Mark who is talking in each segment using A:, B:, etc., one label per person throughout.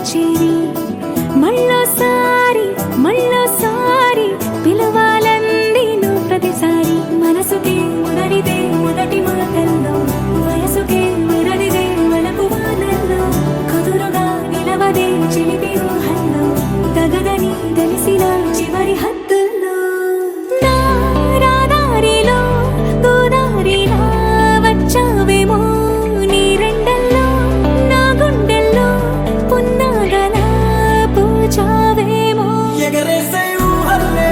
A: చేరి మళ్ళోసారి మళ్ళోసారి పిలవాలంది నువ్వు ప్రతిసారి మనసుకే ముదరిదే మొదటి మాటల్లో వయసుకే మురడిదే వలపు వానల్లో కుదురుగా నిలవదే చిలిపి ఊహల్లో తగదని తెలిసిన చివరి హద్దుల్లో నా రాదారిలో గోదారిలా వచ్చావేమో నీ రెండల్లో నా గుండెల్లో పున్నాగలా పూచావేమో
B: ఎగరేసే ఊహల్లే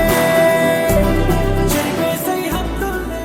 B: చెరిపేసే హద్దుల్లే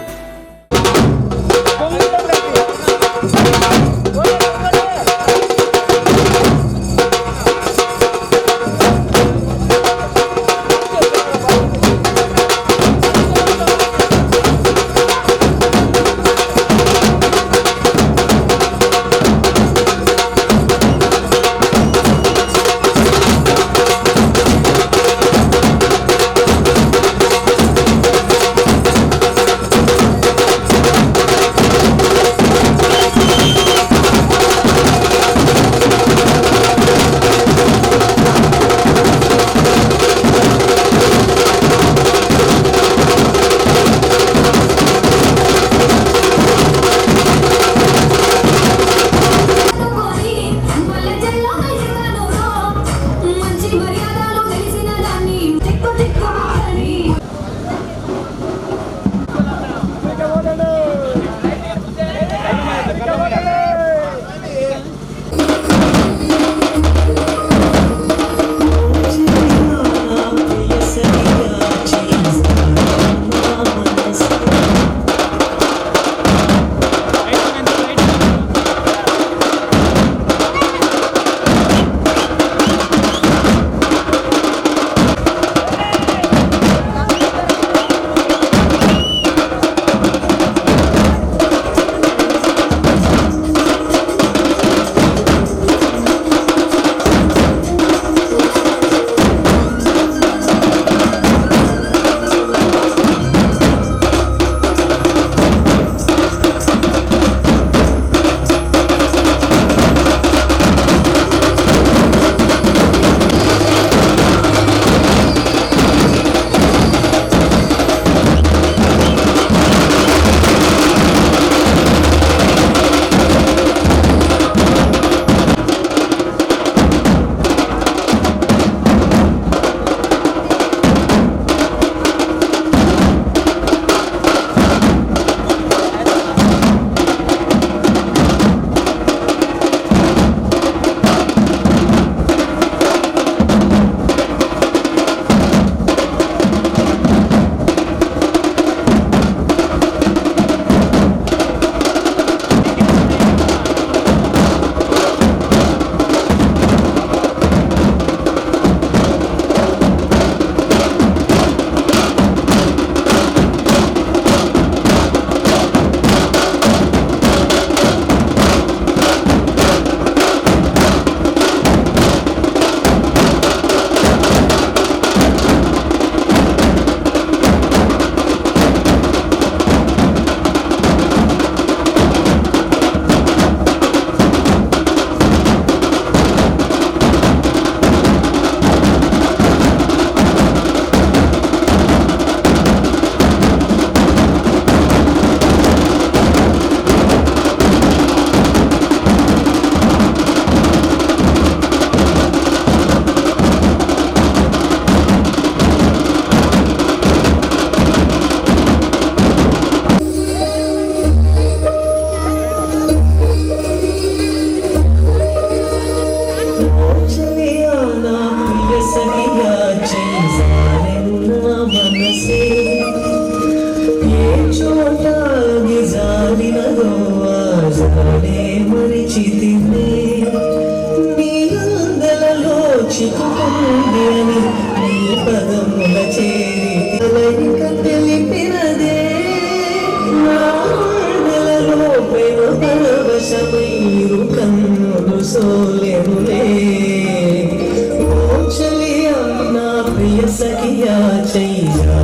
B: सखिया चैया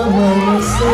B: मन से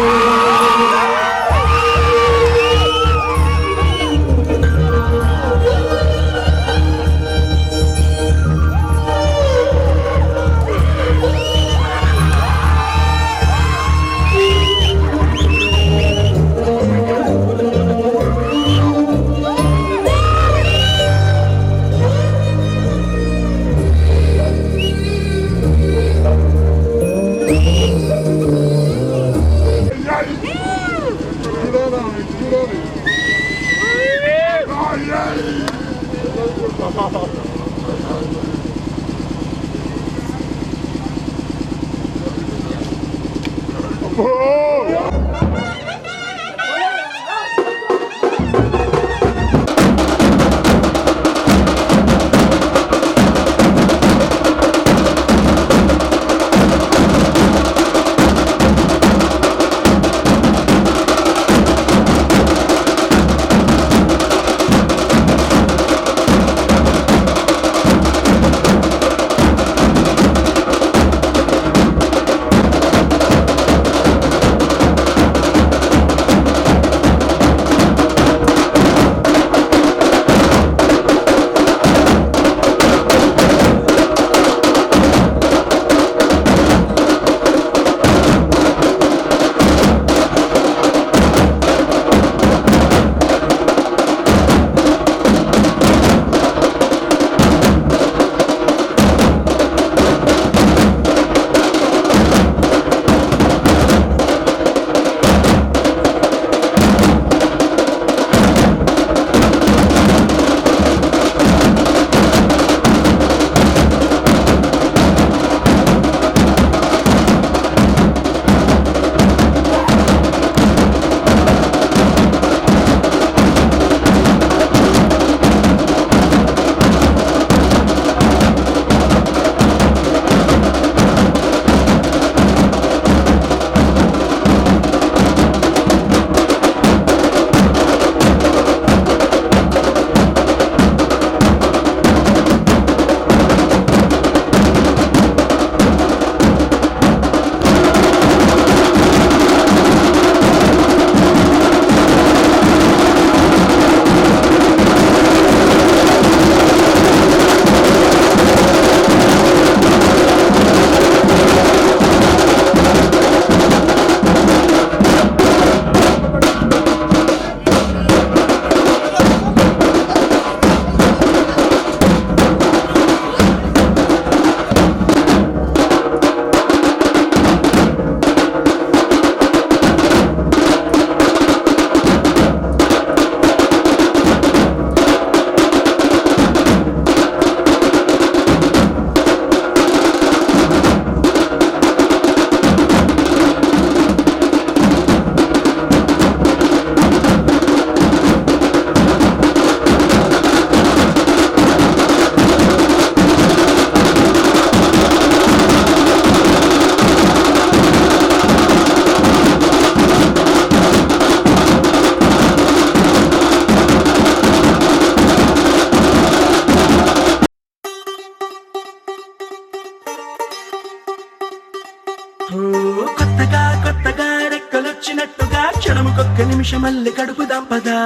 B: కొత్తగా కొత్తగా రెక్కలొచ్చినట్టుగా క్షణముకొక్క నిమిషం మళ్ళీ గడుపుదాం పదా.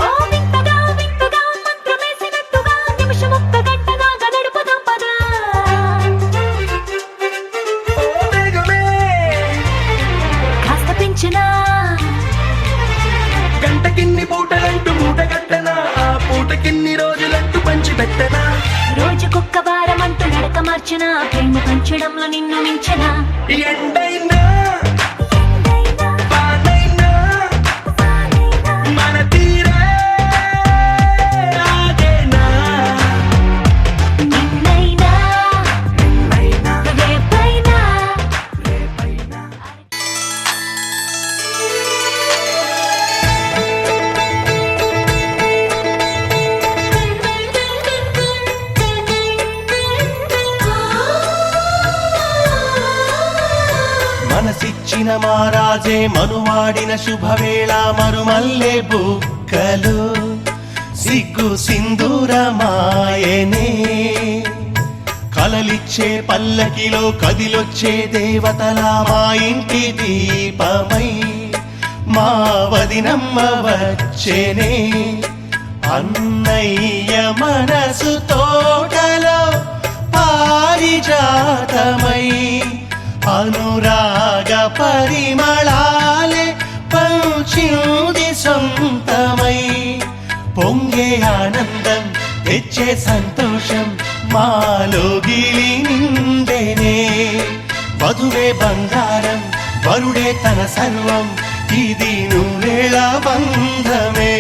A: ఓ వింతగా వింతగా మంత్రమేసినట్టుగా నిమిషమొక్క గంటగా గడుపుదాం పదా.
B: ఓ వేగమే
A: కాస్త పెంచినా
B: గంటకిన్ని పూటలంటూ మూటగట్టనా, ఆ పూటకిన్ని రోజులంటూ పంచి పెట్టనా.
A: రోజుకొక్క వారమంటూ నడక మార్చిన ప్రేమ పంచడంలో నిన్ను మించిన
B: ఎండైనా వానైనా మన తీరే ఆగేనా.
A: నిన్నైనా రేపైనా
B: మనసిచ్చిన మారాజే మనువాడిన శుభవేళ మరుమల్లె బుక్కలు సిగ్గు సింధూరమాయనే. కలలిచ్చే పల్లకిలో కదిలొచ్చే దేవతలా మా ఇంటి దీపమై మా వదినమ్మ వచ్చేనే. అన్నయ్య మనసు తోటలో పారిజాతమై అనురాగ పరిమళాలే పంచింది సొంతమై. పొంగే ఆనందం తెచ్చే సంతోషం మాలో గిలి నిండెనే. వధువే బంగారం వరుడే తన సర్వం ఇది నూరేళ బంధమే.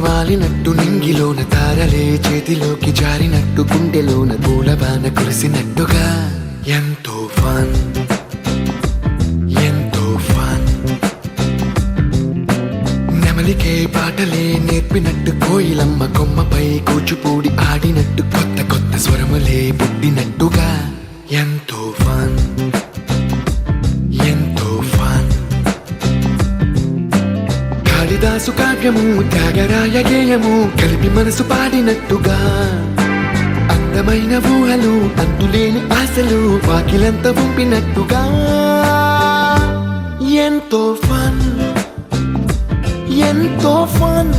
C: వాలినట్టు నింగిలోన తారలే చేతిలోకి జారినట్టు గుండెలోన పూలబాన కురిసినట్టుగా ఎంతో ఫన్ ఎంతో ఫన్ నెమలికే పాటలే నేర్పినట్టు కోయిలమ్మ కొమ్మపై కూచిపూడి ఆడినట్టు కొత్త కొత్త స్వరములే పుట్టినట్టుగా ఎంతో ఫన్ ఎంతో ఫన్ కాళిదాసు కావ్యము త్యాగరాయ గేయము కలిపి మనసు పాడినట్టుగా అందమైన ఊహలు అంతులేని ఆశలు వాకిలంత పంపినట్టుగా ఎంతో ఫన్ ఎంతో ఫన్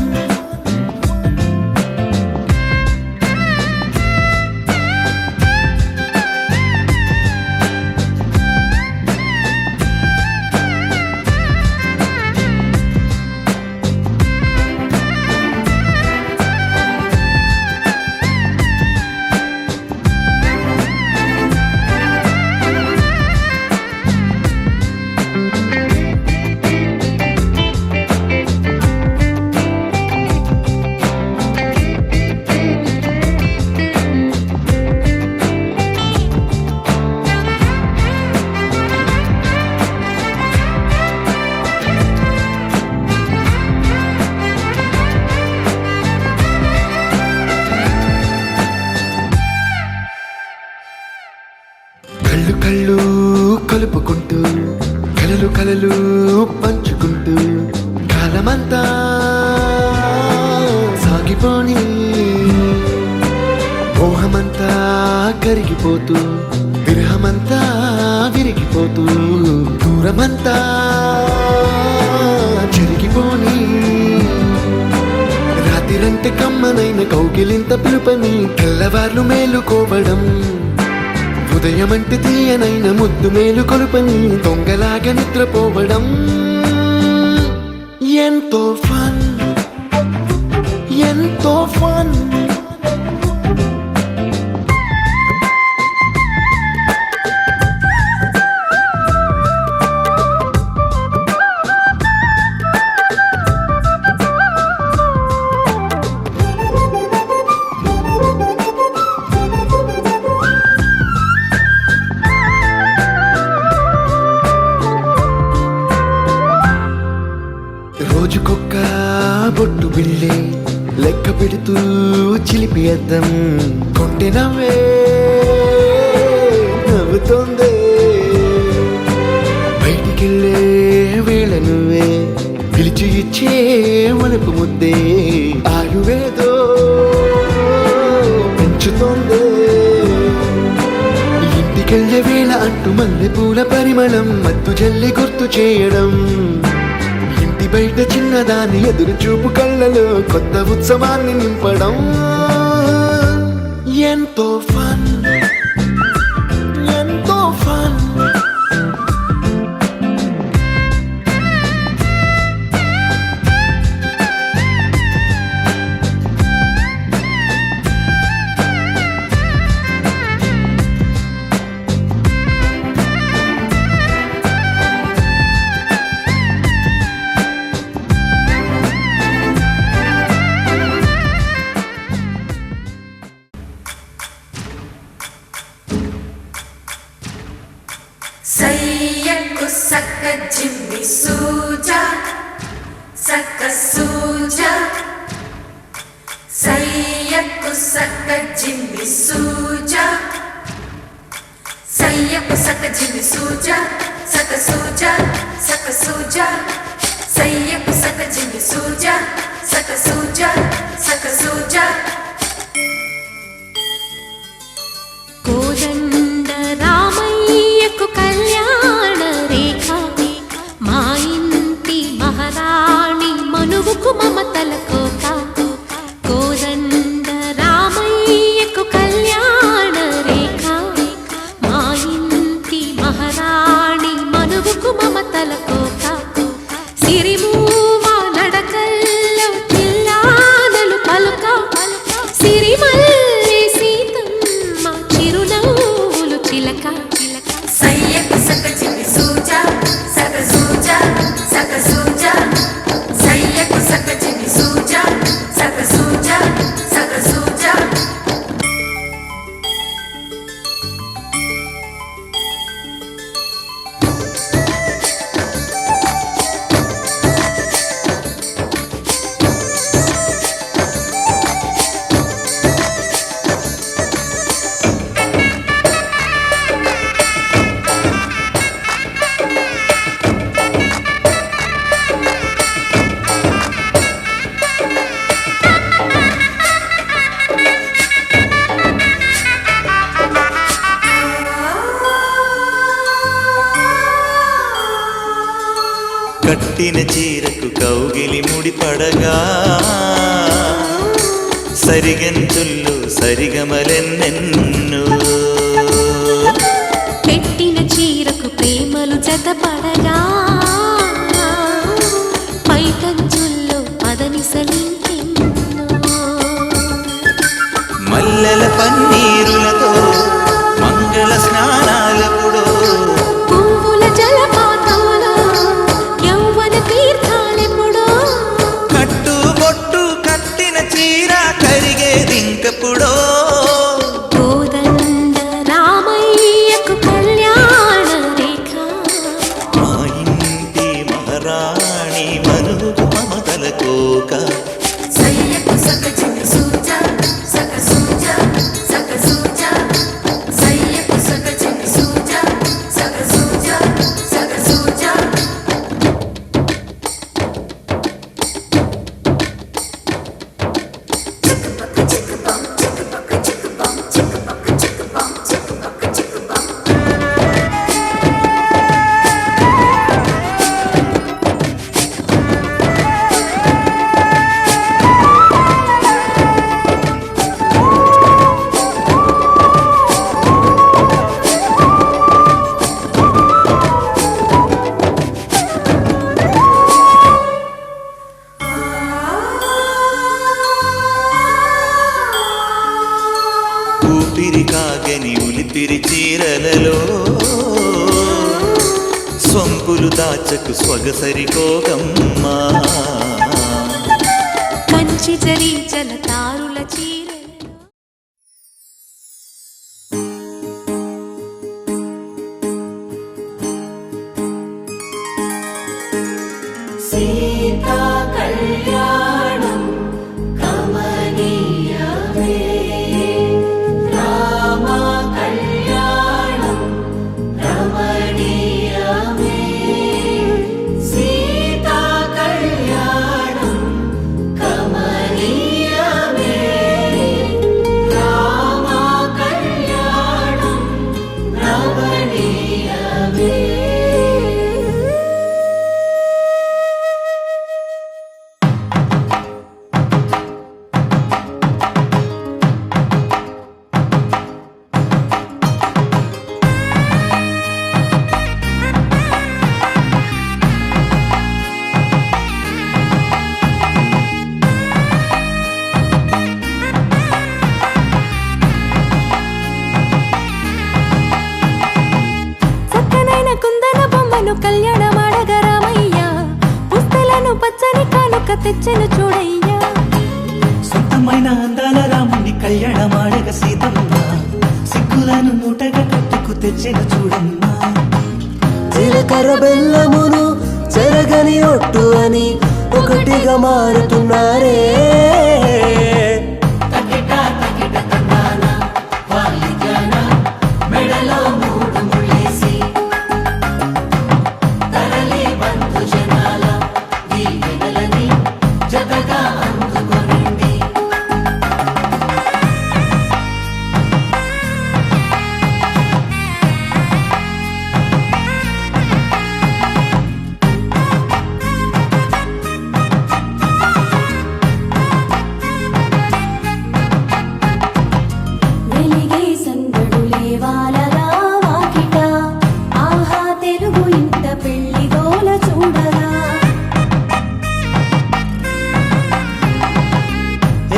C: కళ్ళు కళ్ళు కలుపుకుంటూ కలలు కలలు పంచుకుంటూ కాలమంతా సాగిపోని మోహమంతా కరిగిపోతూ విరహమంతా విరిగిపోతూ దూరమంతా చెరిగిపోని రాత్రిరంటే కమ్మనైన కౌగిలింత పిలుపని తెల్లవార్లు మేలుకోవడం ఉదయమంటే తీయనైన ముద్దు మేలు కొలుపని దొంగలాగా నిద్రపోవడం ఎంతో ఫన్ ఎంతో ఫన్ రోజుకొక్క బొట్టు బిళ్ళే లెక్క పెడుతూ చిలిపి అద్దం కొంటె నవ్వే నవ్వుతోందే బయటికెళ్ళే వేళ నువ్వే పిలిచి ఇచ్చే వనపు ముద్దే ఆయువేదో పెంచుతోందే ఇంటికెళ్ళే వేళ అంటూ మల్లె పూల పరిమళం మత్తు జల్లి గుర్తు చేయడం బయట చిన్నదాని ఎదురు చూపు కళ్ళలో కొత్త ఉత్సవాన్ని నింపడం ఎంతో ఫన్ ఎంతో ఫన్
D: సయ్యకు సక్క జిమ్మి సూజా సక్క సూజా సయ్యకు సక్క జిమ్మి సూజా సయ్యకు సక్క జిమ్మి సూజా సక్క సూజా సక్క సూజా సయ్యకు సక్క జిమ్మి సూజా సక్క సూజా సక్క సూజా
A: కోదండ రామయ్యకు కళ్యాణ రేఖ మా ఇంటి మహారాణి మనువుకు మమతల కోక కోదండ రామయ్యకు కళ్యాణ రేఖ మా ఇంటి మహారాణి మనువుకు మమతల కోక సిరిమూవ నడకల్లో చిల్లానలు పలుక
E: కట్టిన చీరకు కౌగిలి ముడిపడగా సరిగంతుల్లో సరిగమలెన్నెన్నో
A: పెట్టిన చీరకు ప్రేమలు జతపడగా పైకంచుల్లో పదనిసలింకెన్నో
E: మల్లెల పన్నీరులతో మంగళ స్నానాలపుడో
A: పువ్వుల జలపాతంలో యౌవన తీర్థాలెప్పుడో
E: కట్టుబొట్టు కట్టిన చీర కరిగేదింకపుడో
A: కోదండ రామయ్యకు కళ్యాణ రేఖ
E: మా ఇంటి మహారాణి మనుగు మమతల కోక
D: సయ్యకు సక చిన్ని సూజా సక సూజా సక సూజా సయ్యకు సక చిన్ని సూజా సక సూజా సక సూజా చిక్కుపక్క చిక్కుపం చిక్కుపక్క చిక్కుపం చిక్కుపక్క చిక్కుపం చిక్కుపక్క చిక్కుపం
E: ఊపిరి కాగని ఉలిపిరి చీరలలో సొంపులు దాచకు స్వగసరి కోగమ్మా
A: కంచి జరి జలతారుల చీరలలో
D: సీతా కళ్యాణం కమనీయమే రామ కళ్యాణం రమణీయమే సీతా కళ్యాణం కమనీయమే రామ కళ్యాణం రమణీయమే
A: చక్కనైన కుందన బొమ్మను కళ్యాణమాడగ రామయ్య పుస్తలను పచ్చని కానుక తెచ్చెను చూడయ్యా
B: సొంతమైన అందాల రాముని కళ్యాణమాడగ సీతమ్మ సిగ్గులను మూటగా కట్టుకు తెచ్చిన చూడమ్మా
F: జీలకర్ర బెల్లమును చెరగని ఒట్టు అని ఒకటిగా మారుతున్నారే
D: తకిట తకిట తందాన వాలిజాన మెడలో మూడు ముళ్ళేసి తరలి బంధు జనాల దీవెనలని జతగా అందుకొనింది
A: వెలిగే సందడులే వాలగా వాకిట ఆహా తెలుగు ఇంట పెళ్లి గోల చూడగా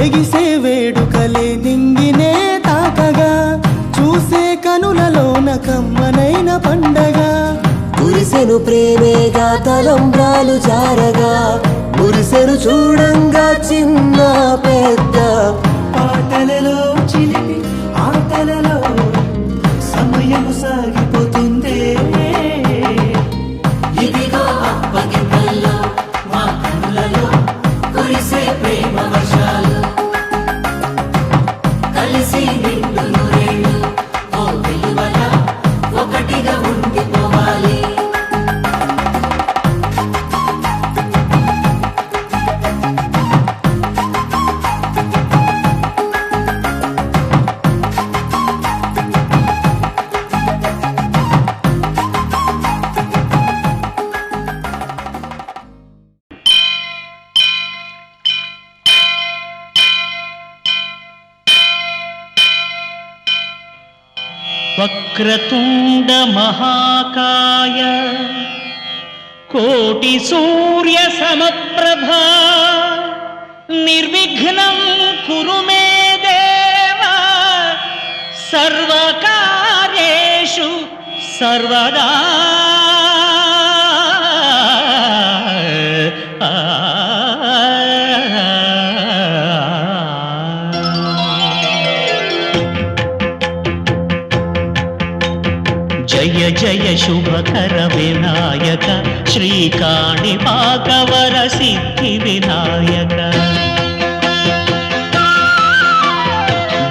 F: ఎగిసే వేడుకలే నింగినే తాకగా చూసే కనులలోన కమ్మనైన పండగ కురిసెను ప్రేమేగా తలంబ్రాలు జారగా మురిసెను చూడంగా చిన్న పెద్ద
B: పాటలలో చిలిపి ఆటలలో సమయము సాగిపోతుందే
D: ఇదిగో అప్పగింతల్లో మా కనులలో కురిసే ప్రేమ వర్షాలు కలిసి నిండు నూరేళ్ళు ఓ వెలువల ఒకటిగా ఉండిపోవాలి
G: వక్రతుండ మహాకాయ కోటి సూర్య సమప్రభా నిర్విఘ్నం కురు మే దేవ సర్వకార్యేషు సర్వదా. జయ జయ శుభకర వినాయక శ్రీకాణిపాకవర సిద్ధి వినాయక.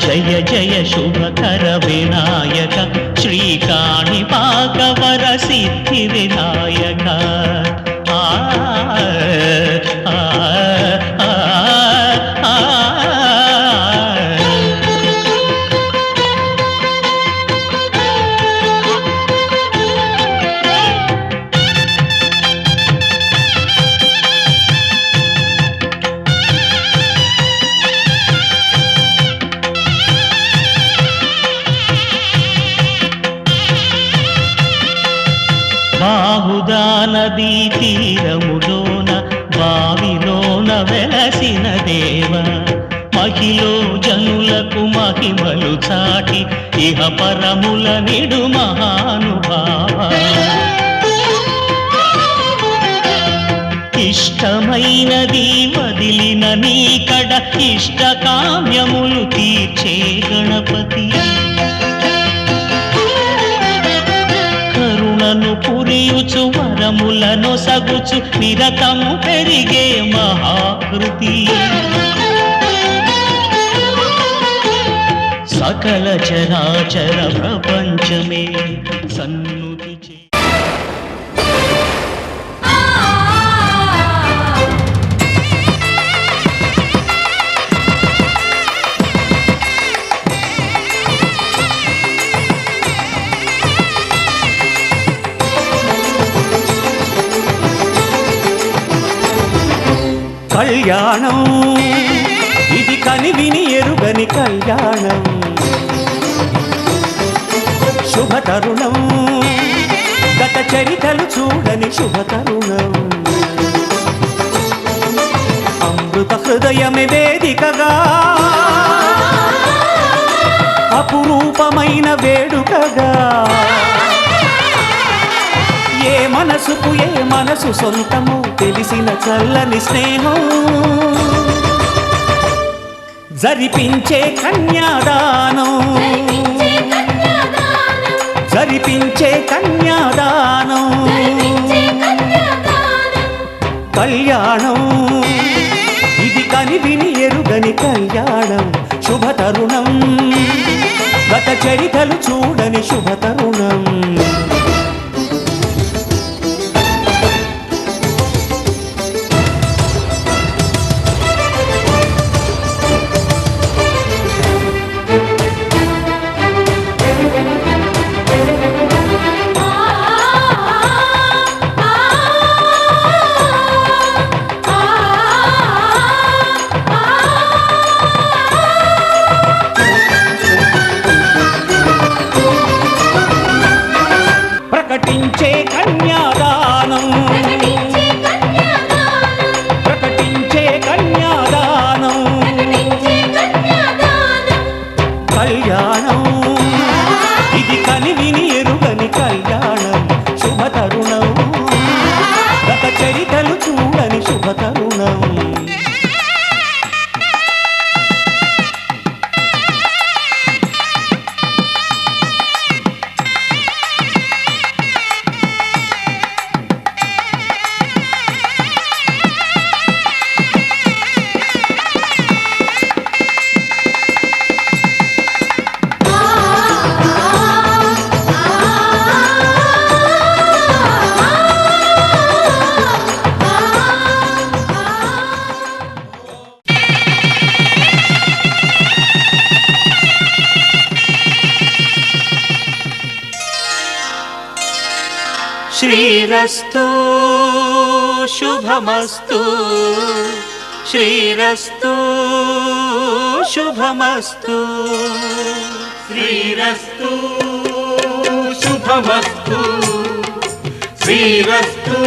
G: జయ జయ శుభకర వినాయక శ్రీకాణిపాకవర సిద్ధి వినాయక. ఆ ఆ ఆ ఆ బాహుదా నదీ తీరములోన బావిలోన వెలసిన దేవ మహిలో జనులకు మహిమలు చాటి ఇహ పరముల నిడు మహానుభావ. ఇష్టమైనది వదిలిన నీకడ ఇష్ట కామ్యములు తీర్చే గణపతి. కరుణను పురియుచు వరములను సగుచు నిరతము పెరిగే మహాకృతి. సకల చరాచర ప్రపంచమే సన్నుతి చే.
F: కళ్యాణం ఇది కనివిని ఎరుగని కళ్యాణం. శుభతరుణం గత చరితలు చూడని శుభతరుణం. అమృత హృదయమే వేదికగా అపురూపమైన వేడుకగా. ఏ మనసుకు ఏ మనసు సొంతము తెలిసిన చల్లని స్నేహం. జరిపించే కన్యాదానం జరిపించే కన్యాదానం. కళ్యాణం ఇది కనివిని ఎరుగని కళ్యాణం. శుభతరుణం గత చరితలు చూడని శుభతరుణం. ప్రకటించే కన్యాదానం ప్రకటించే కన్యాదానం. కళ్యాణం ఇది కనివిని ఎరుగని కళ్యాణం. శుభతరుణం గత చరితలు చూడని శుభతరుణం. శ్రీరస్తు శుభమస్తు శ్రీరస్తు శుభమస్తు శ్రీరస్తు
H: శుభమస్తు శ్రీరస్తు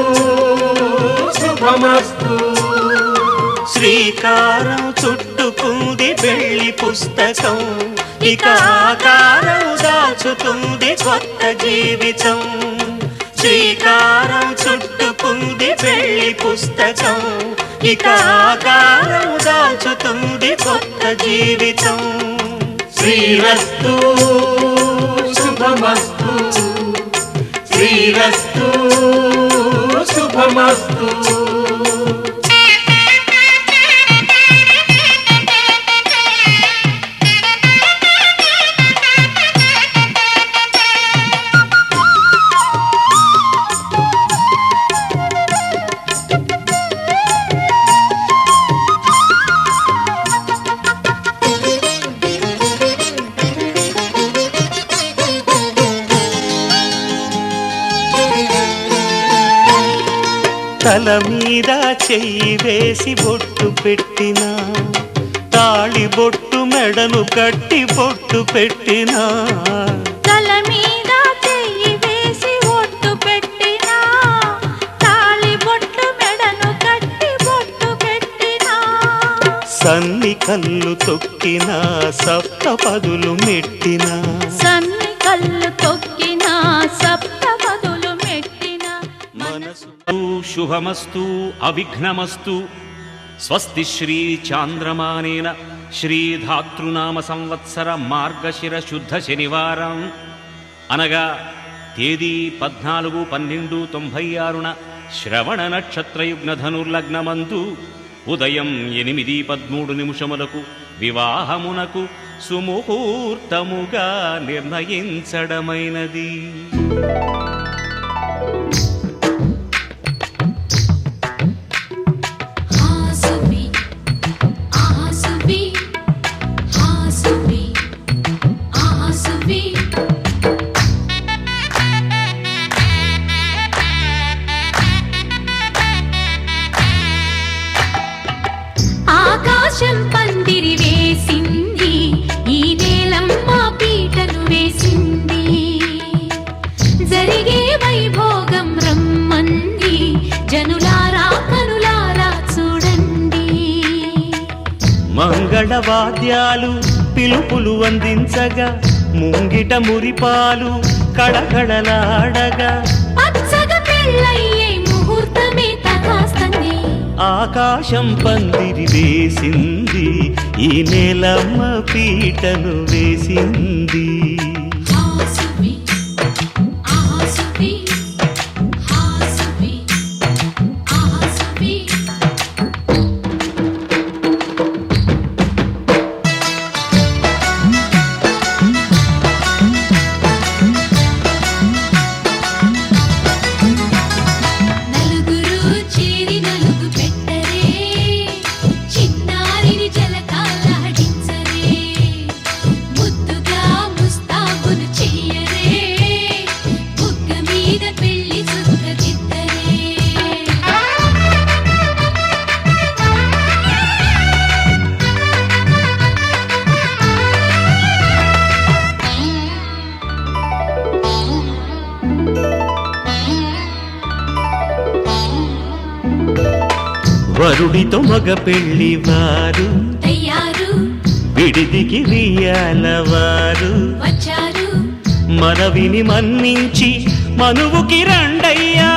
H: శుభమస్తు.
F: శ్రీకారం చుట్టుకుంది పెళ్లి పుస్తకం, ఇక ఆకారం దాచుతుంది కొత్త జీవితం. శ్రీకారం చుట్టుకుంది పెళ్లి పుస్తకం, ఇక ఆకారం దాచుతుంది కొత్త జీవితం.
H: శ్రీరస్తు శుభమస్తు శ్రీరస్తు శుభమస్తు.
F: తల మీద చెయ్యి వేసి బొట్టు పెట్టినా, తాళి బొట్టు మెడను కట్టి బొట్టు పెట్టినా.
A: తల మీద చెయ్యి వేసి బొట్టు పెట్టినా, తాళి బొట్టు మెడను కట్టి బొట్టు పెట్టినా.
F: సన్ని కళ్ళు తొక్కినా, సప్త పదులు మెట్టినా.
A: సన్ని కళ్ళు తొక్కినా, సప్త పదులు మెట్టినా.
F: మనసు శుభమస్తు అవిఘ్నమస్తు. స్వస్తి శ్రీ చాంద్రమానేన శ్రీధాతృనామ సంవత్సర మార్గశిర శుద్ధ శనివారం అనగా తేదీ 14/12/96న శ్రవణ నక్షత్రయుగ్న ధనుర్లగ్నమందు ఉదయం 8:13 వివాహమునకు సుముహూర్తముగా నిర్ణయించడమైనది.
A: ఆకాశం పందిరి వేసింది, ఈ నేలమ్మ పీటను వేసింది. జరిగే వైభోగం రమ్మంది, జనులారా కనులారా చూడండి.
F: మంగళవాద్యాలు పిలుపులు అందించగా, ముంగిట మురిపాలు కళకళలాడగా.
A: పచ్చగా పెళ్ళయ్యే ముహూర్తమే తగాస్తంది.
F: ఆకాశం పందిరి వేసింది, ఈ నేలమ్మ పీటను వేసింది.
A: హాసువి హాసువి హాసువి హాసువి. నలుగురు చేరి నలుగు పెట్టరే, చిన్నారిని జలకాలాడించరే. ముద్దుగా ముస్తాబులు చెయ్యరే, బుగ్గ మీద పెళ్లి చుక్క దిద్దరే.
F: వరుడితో మగ పెళ్లి వారు
A: తయారు
F: విడిదికి వియ్యాలవారు.
A: వచ్చారు
F: మనవిని మన్నించి మనువుకి రండయ్యా.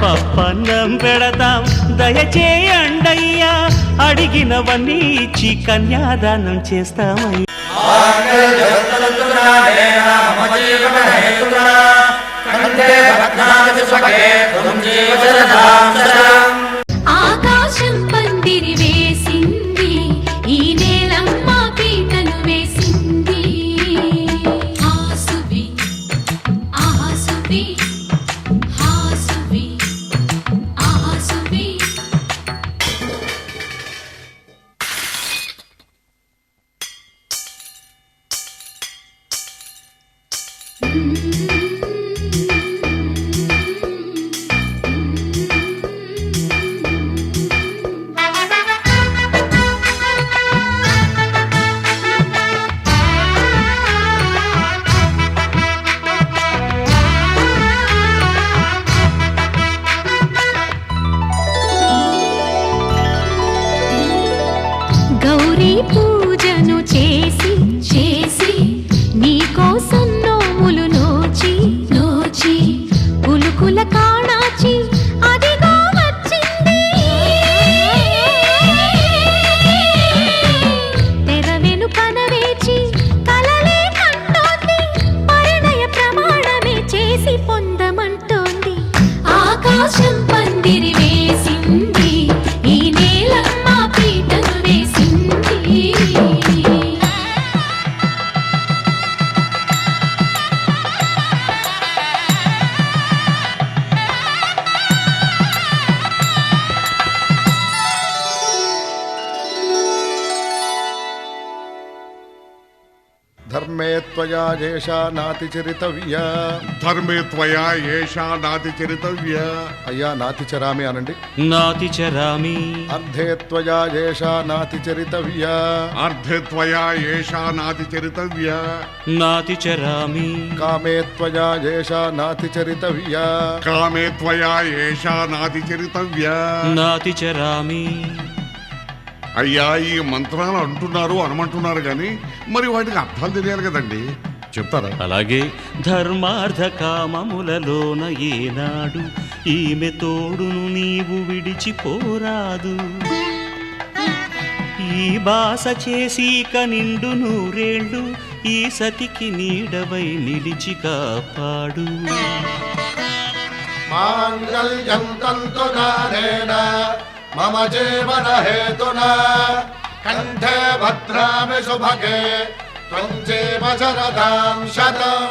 F: పప్పన్నం పెడతాం దయచేయండయ్యా, అడిగినవన్నీ ఇచ్చి కన్యాదానం చేస్తామయ్యా.
A: ఆకాశం పందిరి వేసింది, ఈ నేలమ్మ పీటను వేసింది. హాసువి హాసువి హాసువి హాసువి. గౌరీ పూజను చేసి చేసి నీకోసం నోములు నోచి నోచి కులుకుల కాణాచి అదిగో వచ్చింది తెర వెనుకన వేచి కలలే కంటోంది పరిణయ ప్రమాణమే చేసి పొందమంటోంది ఆకాశం పందిరి వేసింది ఈ నేలమ్మ పీటను వేసింది
C: ధర్మే త్వయా ఏషా నాతిచరితవ్యా.
H: ధర్మే త్వయా ఏషా నాతి చరితవ్య.
C: అయ్యా నాతిచరామి అనండి.
F: నాతిచరామి.
C: అర్ధే త్వయా ఏషా నాతిచరితవ్యా.
H: అర్ధే త్వయా ఏషా నాతి చరితవ్య.
F: నాతిచరామి.
C: కామే త్వయా ఏషా నాతిచరితవ్యా.
H: కామే త్వయా ఏషా నాతి చరితవ్య.
F: నాతిచరామి.
H: అయ్యా ఈ మంత్రాలు అంటున్నారు అనమంటున్నారు కానీ మరి వాటికి అర్థాలు తెలియాలి కదండి, చెప్తారా?
F: అలాగే ధర్మార్థ కామములలోన ఏనాడు ఈమె తోడును నీవు విడిచిపోరాదు. ఈ బాస చేసి నిండు నూరేళ్ళు ఈ సతికి నీడవై నిలిచి కాపాడు.
C: మాంగళ్యం తంతునానేన మమ జీవన హేతునా కంఠే భద్రామి శుభగే త్వం జీవ శరదాం శతం.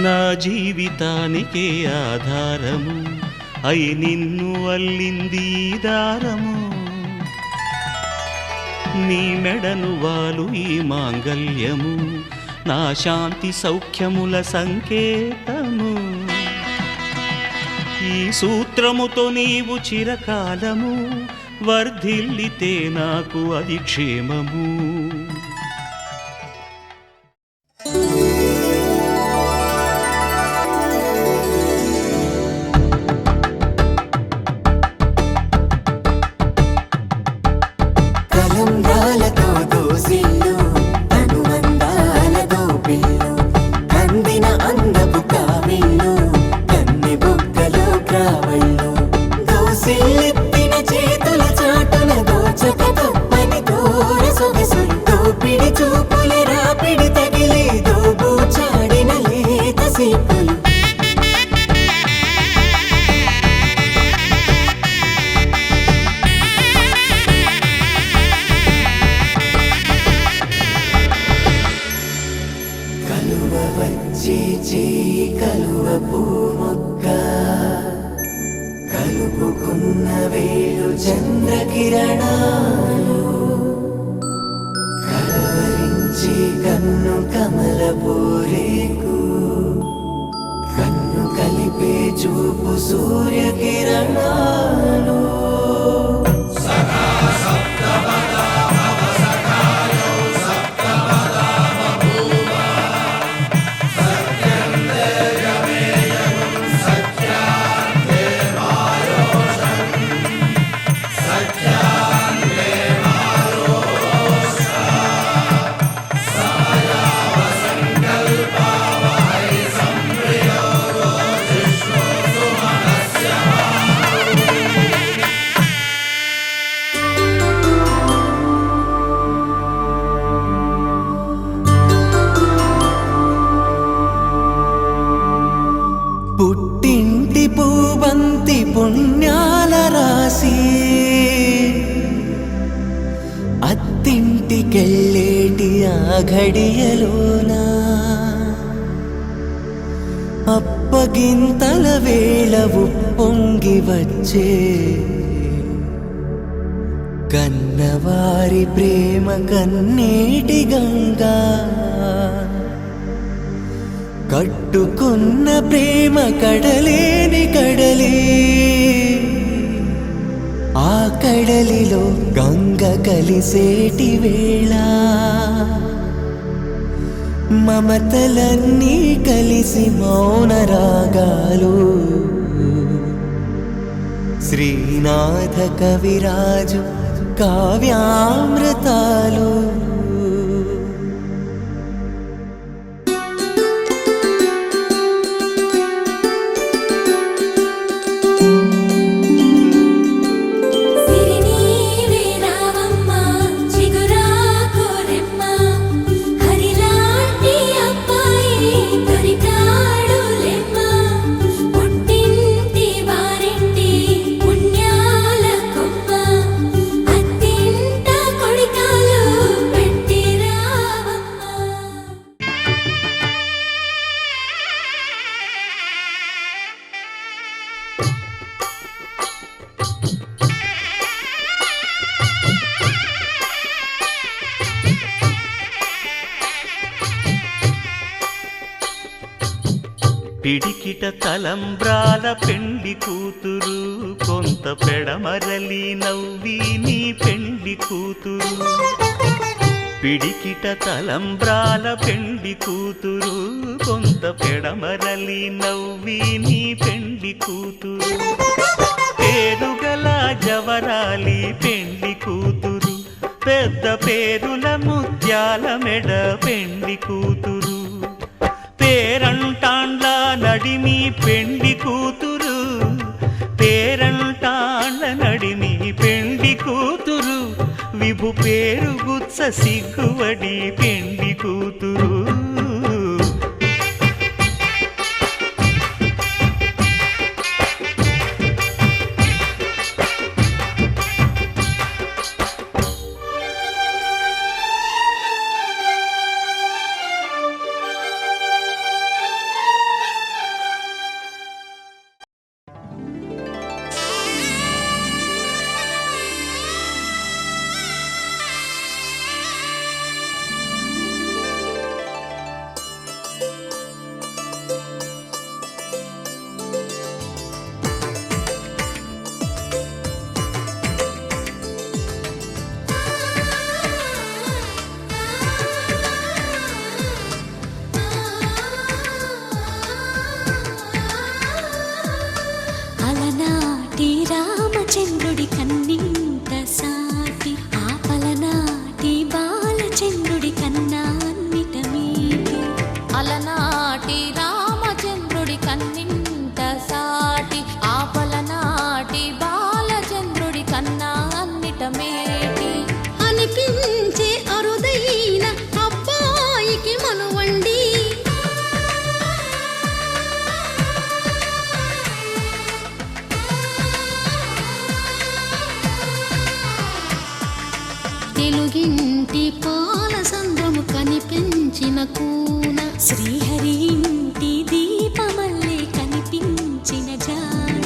F: నా జీవితానికే ఆధారము అయి నిన్ను అల్లింది ఈ దారము. నీ మెడను వాలు ఈ మాంగల్యము నా శాంతి సౌఖ్యముల సంకేతము. ఈ సూత్రముతో నీవు చిరకాలము వర్ధిల్లితే నాకు అది క్షేమము.
B: కలంబ్రాలతో దోసిల్లు అనుబంధాలతో పిల్లు కందిన అందపు కావిళ్ళు కన్ని బుగ్గలు క్రావళ్ళు దోసిల్లెత్తిన చేతుల చాటున దోచక తప్పని దూర సొగసులు దోపిడి చూపుల రాపిడి తగిలి దోబూచాడిన లేత సీపులు. కలువ వచ్చి చేయి కలువ పూ మొక్క కలుపుకున్న వేలు చంద్రకిరణాలు కలవరించి కన్ను కమల పూరేకు కన్ను కలిపే చూపు సూర్యకిరణాలు. పుట్టింటి పూబంతి పుణ్యాల రాసి అత్తింటికెళ్ళేటి ఆ ఘడియలోనా అప్పగింతల వేళ ఉప్పొంగి వచ్చే కన్నవారి ప్రేమ కన్నీటి గంగా కట్టుకున్న ప్రేమ కడలేని కడలి ఆ కడలిలో గంగ కలిసేటి వేళ మమతలన్నీ కలిసి మౌనరా
I: రాగాలు శ్రీనాథ కవిరాజు కావ్యామృతాలు
G: పిడికిట తలంబ్రాల పెండి కూతురు కొంత పెడమరలి నవ్వి నీ పెండి కూతురు పిడికిట తలంబ్రాల పెండి కూతురు కొంత పెడమరలి నవ్వి నీ పెండి కూతురు పేరుగల జవరాలి పెండి కూతురు పెద్ద పేరుల ముత్యాల మెడ పెండి కూతురు పేరంటాండ్ల నడిమి పెండి కూతురు పేరంటాండ్ల నడిమి పెండి కూతురు విభు పేరు గుత్స సిగ్గువడి పెండి కూతురు
A: రామచంద్రుడి కన్నింత సాటి ఆపలనాటి బాలచంద్రుడి కన్నా అన్నిట మీటి
J: అలనాటి రామచంద్రుడి కన్నింత సాటి ఆపలనాటి బాలచంద్రుడి కన్నా అన్నిట మేటి
A: అనిపించే అరుదైన అబ్బాయికి మనువండి తెలుగింటి పాల సంద్రము కనిపించిన కూన శ్రీహరి ఇంటి దీపమల్లే కనిపించిన జాన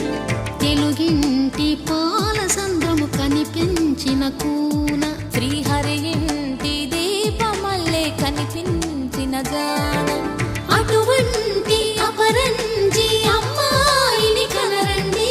A: తెలుగింటి పాల సంద్రము కనిపించిన కూన
J: శ్రీహరి ఇంటి దీపమల్లే కనిపించిన జాన
A: అటువంటి అపరంజి అమ్మాయిని కనరండి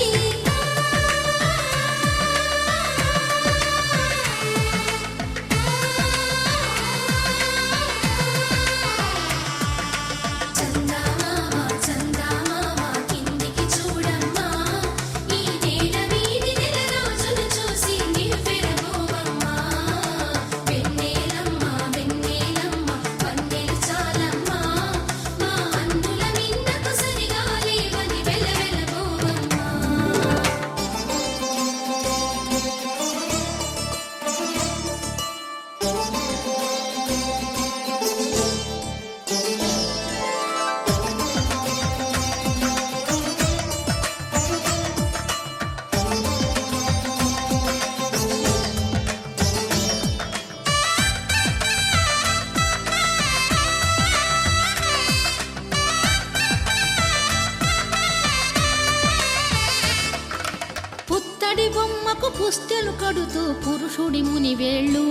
A: బొమ్మకు పుస్తెలు కడుతూ పురుషుడి ముని వేళ్ళు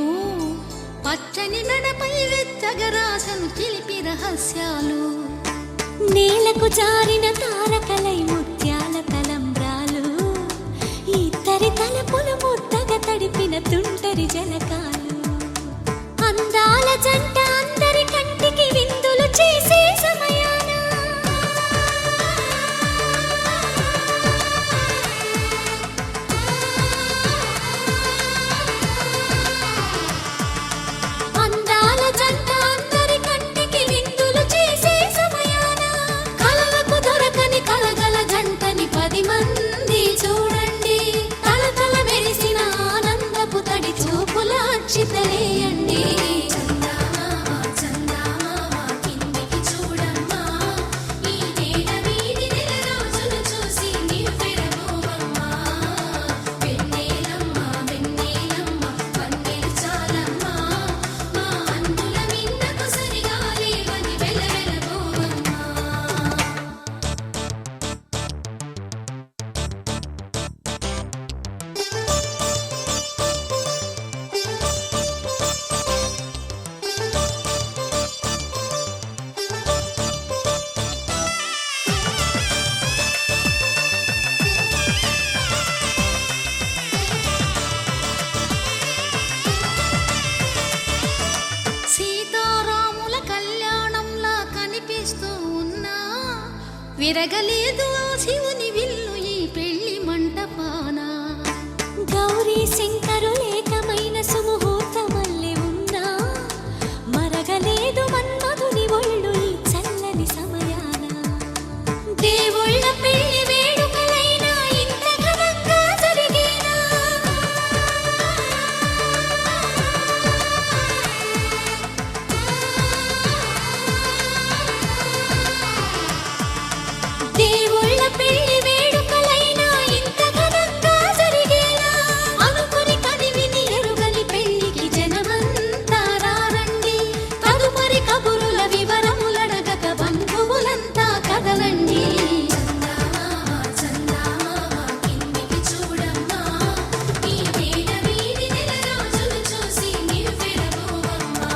A: పచ్చని మెడపై వెచ్చగరాసను చిలిపి రహస్యాలు నేలకు జారిన తారకలై ముత్యాల తలంబ్రాలు ఇద్దరి తలపులు ముద్దగా తడిపిన తుంటరి జలకాలు అందాల జంట అందరి కంటికి విందులు చేసే సమయాన
J: విరగలేదు ఆ శివుని విల్లు ఈ పెళ్లి మంటపాన.
A: గౌరీ శంకరు ఏకమైన సుముహూర్తమల్లె ఉన్నా మరగలేదు మన్మధుని ఒళ్ళు ఈ చల్లని సమయాన.
J: దేవుళ్ళ పెళ్లి వేడుకలైనా ఇంత ఘనంగా జరిగేనా? దేవుళ్ళ పెళ్లి వేడుకలైనా ఇంత ఘనంగా జరిగేనా? అనుకుని కదివిని ఎరుగని పెళ్లికి జనమంతా రారండి. తదుపరి కబురుల వివరములడగక బంధువులంతా కదలండి. చందమామ కిందికి చూడమ్మా, ఈ వేళ వీడి నెల రోజులు చూసి నివ్వెరపోవమ్మా.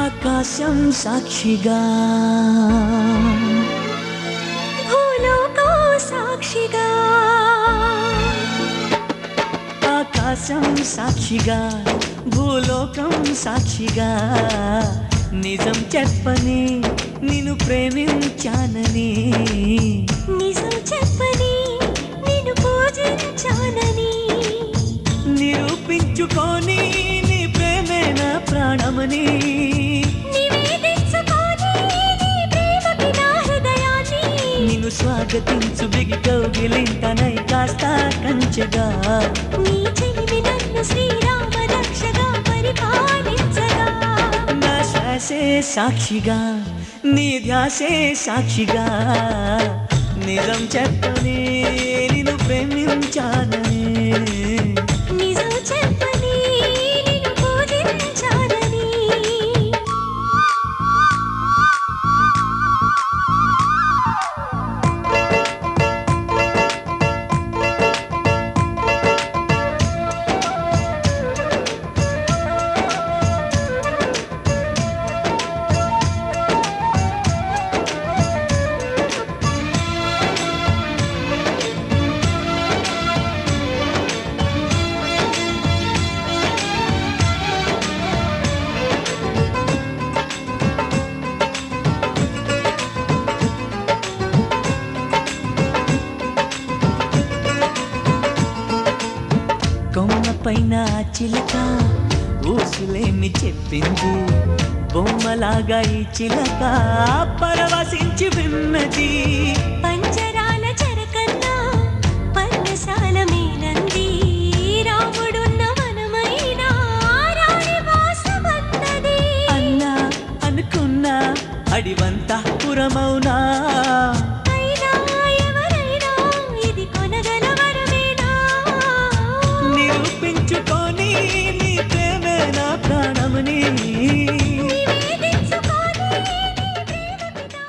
F: ఆకాశం సాక్షిగా
A: భూలోకం సాక్షిగా
F: ఆకాశం సాక్షిగా భూలోకం సాక్షిగా నిజం చెప్పని నిన్ను ప్రేమించానని.
A: నిజం చెప్పని నిన్ను పూజించానని.
F: నిరూపించుకొని నీ ప్రేమే నా ప్రాణమని.
A: నివేదించుకొని నీ ప్రేమకి నా హృదయాన్ని.
F: నిన్ను స్వాగతించు బిగి కౌగిలింతనై కాస్త కంచెగా.
A: నీ చెలిమి నన్ను శ్రీరామ రక్షగా పరిపాలించగా.
F: నా శ్వాసే సాక్షిగా నీ ధ్యాసే సాక్షిగా నిజం చెప్పని నిన్ను ప్రేమించానని.
A: నిజం చెప్పని నిన్ను పూజించానని.
F: కొమ్మపైన చిలక ఊసులేమి చెప్పింది. బొమ్మలాగా ఈ చిలక పరవశించి విన్నది.
A: పంజరాల చెరకన్నా పర్ణశాల మేలంది. రాముడున్న వనమైనా రాణి వాసమన్నది.
F: అన్నా అనుకున్నా అడివంతా పురమౌనా.
A: అయినా ఎవరైనా ఇది కొనగల వరమేనా.
F: నిరూపించుకొని నీ ప్రేమే నా ప్రాణమని.
A: నివేదించుకొని నీ ప్రేమకి నా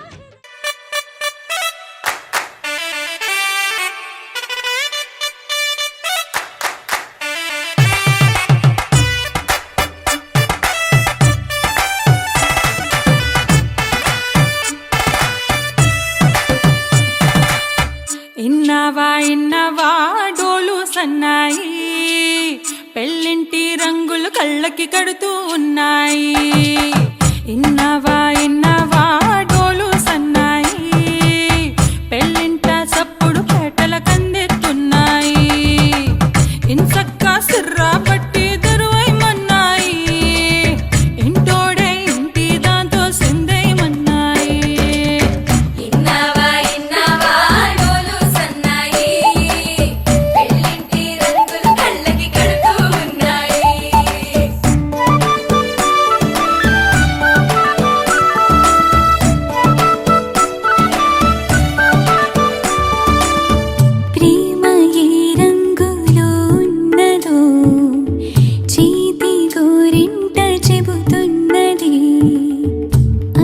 K: ఇన్నవా ఇన్నవా డోలు సన్నాయి, పెళ్ళింటి రంగులు కళ్ళకి కడుతూ ఉన్నాయి. ఇన్నవా ఇన్నవా డోలు సన్నాయి, పెళ్ళింట సప్పుడు పేటల కందెత్తున్నాయి. పక్క సిర్రా పట్టి దరువైమన్నాయి ఇంటోడే ఇంటి దాంతో సిందైమన్నాయి
D: ఇన్నావా ఇన్నావా డోలు సన్నాయి పెళ్ళింటి రంగులు కళ్ళకి కడుతూ ఉన్నాయి
A: ప్రేమ ఏ రంగులో ఉన్నదో చేతి గోరింట చెబుతున్నది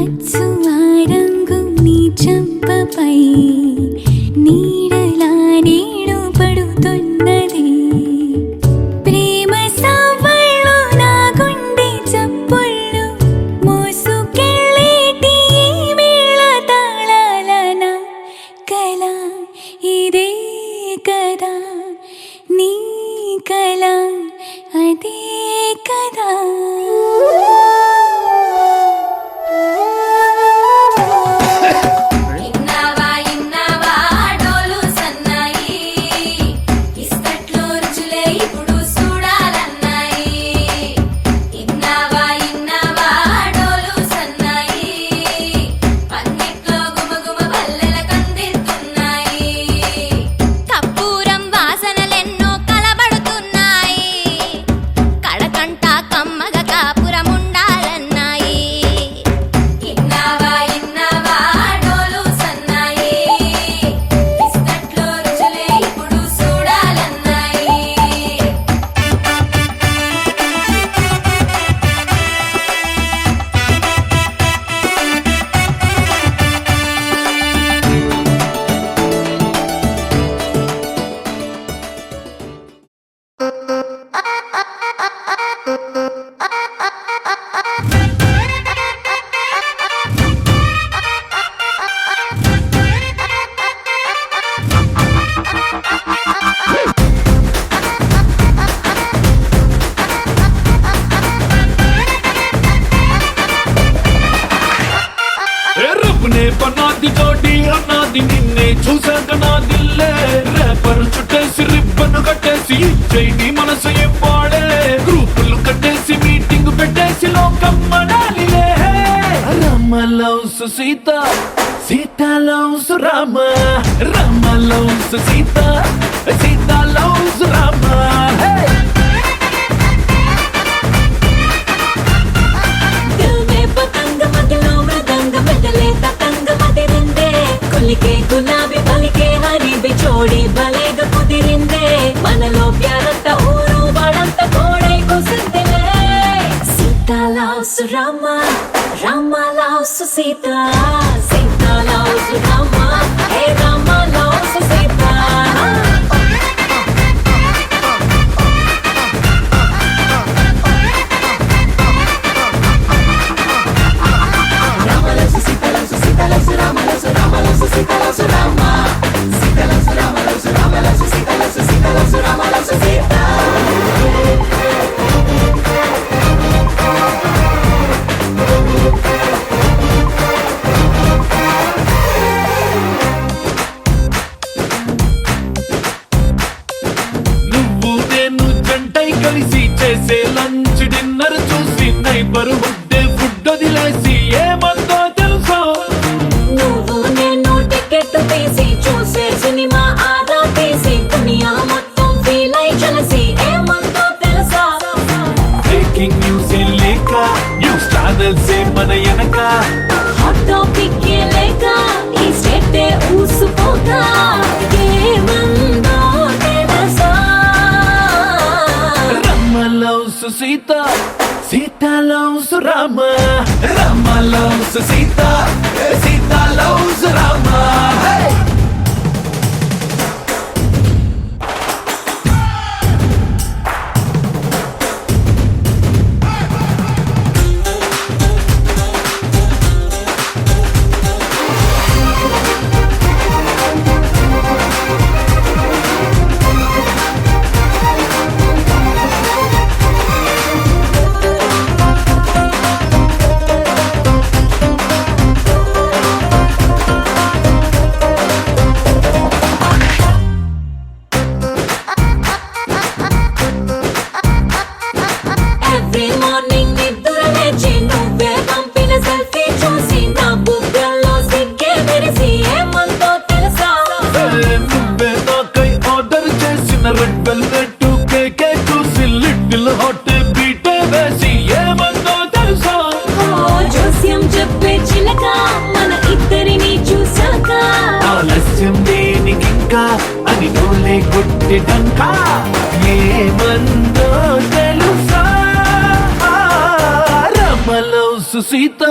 A: అచ్చు ఆ రంగు నీ చెంపపై నీడలా నీడు పడుతున్నది ప్రేమ సావళ్ళు నా గుండె చప్పుళ్ళు మోసుకెళ్ళేటి ఈ మేళ తాళాలన కల ఇదే కదా నీ కల అదే కదా
D: ఇన్నావా ఇన్నావా డోలు సన్నాయి ఇస్తట్లో రుచులే ఇప్పుడు చూడాలన్నాయి ఇన్నావా ఇన్నావా డోలు సన్నాయి పన్నెట్లో గుమగుమ పల్లెల కందిస్తున్నాయి కప్పూరం వాసనలెన్నో కలబడుతున్నాయి కడకంట కమ్మగ కాపురం ఉండాలన్నాయి ఇన్నావా ఇన్నావా డోలు సన్నాయి ఇస్తట్లో రుచులే ఇప్పుడు చూడాలన్నాయి
B: రబ్బునే పన్నాది జోడి అన్నాది నిన్నే చూసాక నా దిల్లే రేపరు చుట్టేసి రిబ్బను కట్టేసి చైని మనసు ఇవ్వాడే గ్రూపులు కట్టేసి మీటింగ్ పెట్టేసి లోకం మనాలిలే Rama loves Sita Sita loves Rama Rama loves Sita Sita loves Rama
A: దిల్ మే పతంగ మదిలో మృదంగ మెదలే తతంగ మదిరిందే కొలికే గులాబీ పలికే హరి బిచోడి భలేగా కుదిరిందే మనలో ప్యారంత ఊరు వాడంత కోడై కూసిందిలే Sita loves Rama Rama loves Sita Sita loves Rama హే రామ లవ్స్ సీత
B: నువ్వు నేను జంటై కలిసి చేసే లంచ్ డిన్నర్ చూసి నైబర్ హుడ్డే ఫుడ్ వదిలేసి ఏమందో తెలుసా
A: నువ్వు నేను టికెట్ తీసి చూసే సినిమా ఆదా తీసి దునియా మొత్తం ఫీల్ అయి చలసి ఏమందో తెలుసా
B: బ్రేకింగ్ న్యూస్ లేక న్యూస్ ఛానల్స్ మన వెనక
A: హాట్ టాపిక్ లేక ఈ స్టేట్ ఊసుకోగా ఏమందో తెలుసా
B: Rama loves Sita Sita loves Rama Rama loves Sita Sita loves Rama డంకా ఏమందో తెలుసా Rama loves Sita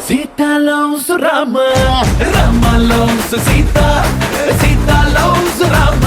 B: Sita loves Rama Rama loves Sita Sita loves Rama